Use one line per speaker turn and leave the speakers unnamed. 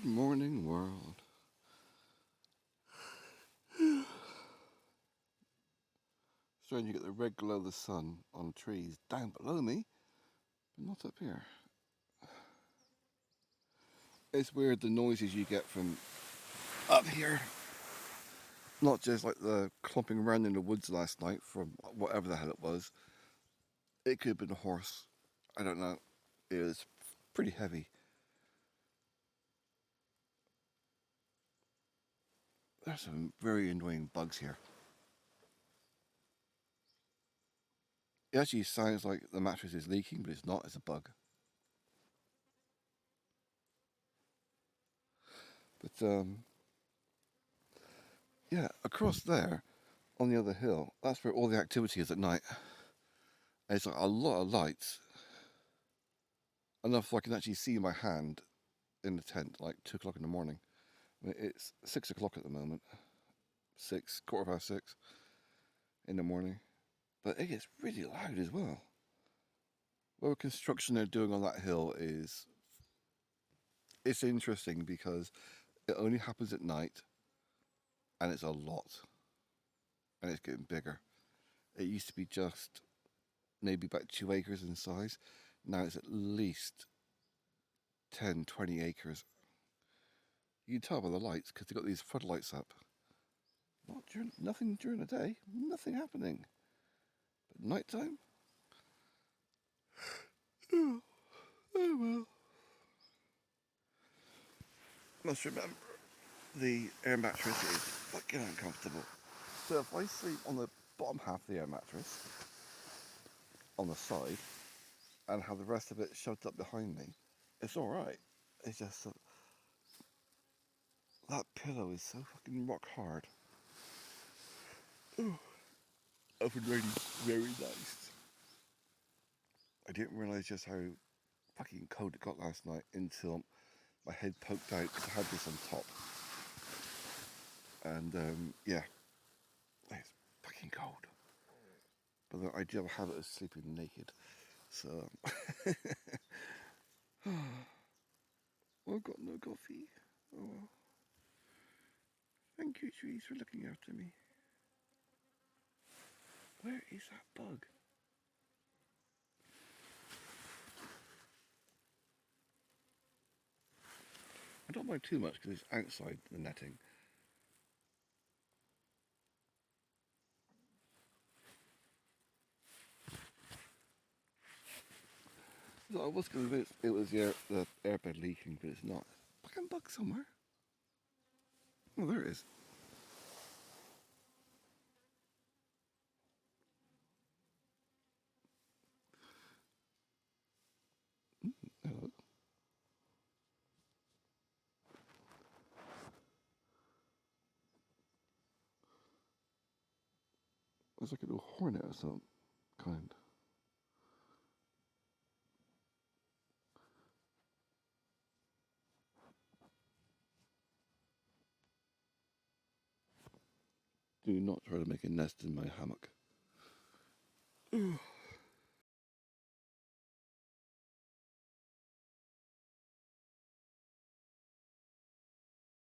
Good morning, world. Starting to get the red glow of the sun on trees down below me, but not up here. It's weird the noises you get from up here. Not just like the clomping around in the woods last night from whatever the hell it was. It could have been a horse. I don't know. It was pretty heavy. There's some very annoying bugs here. It actually sounds like the mattress is leaking, but it's not. It's a bug. But yeah, across there on the other hill, that's where all the activity is at night. And it's like a lot of lights, enough so I can actually see my hand in the tent, like 2 o'clock in the morning. I mean, it's 6 o'clock at the moment, 6, quarter past 6 in the morning. But it gets really loud as well. Whatever construction they're doing on that hill it's interesting because it only happens at night, and it's a lot, and it's getting bigger. It used to be just maybe about 2 acres in size. Now it's at least 10, 20 acres. You can tell by the lights because they've got these floodlights up. Nothing during the day, nothing happening. But night time? Oh, oh well. Must remember, the air mattress is fucking uncomfortable. So if I sleep on the bottom half of the air mattress, on the side, and have the rest of it shoved up behind me, it's alright. It's just that pillow is so fucking rock hard. Oh, up and ready, very nice. I didn't realise just how fucking cold it got last night until my head poked out because I had this on top. And yeah, it's fucking cold. But I do have a habit of sleeping naked. So, I've got no coffee. Oh well. Thank you, trees, for looking after me. Where is that bug? I don't mind too much because it's outside the netting. So I was convinced it was the airbed leaking, but it's not. Fucking bug somewhere. Oh, there it is. Hello. It's like a little hornet or some kind. Do not try to make a nest in my hammock.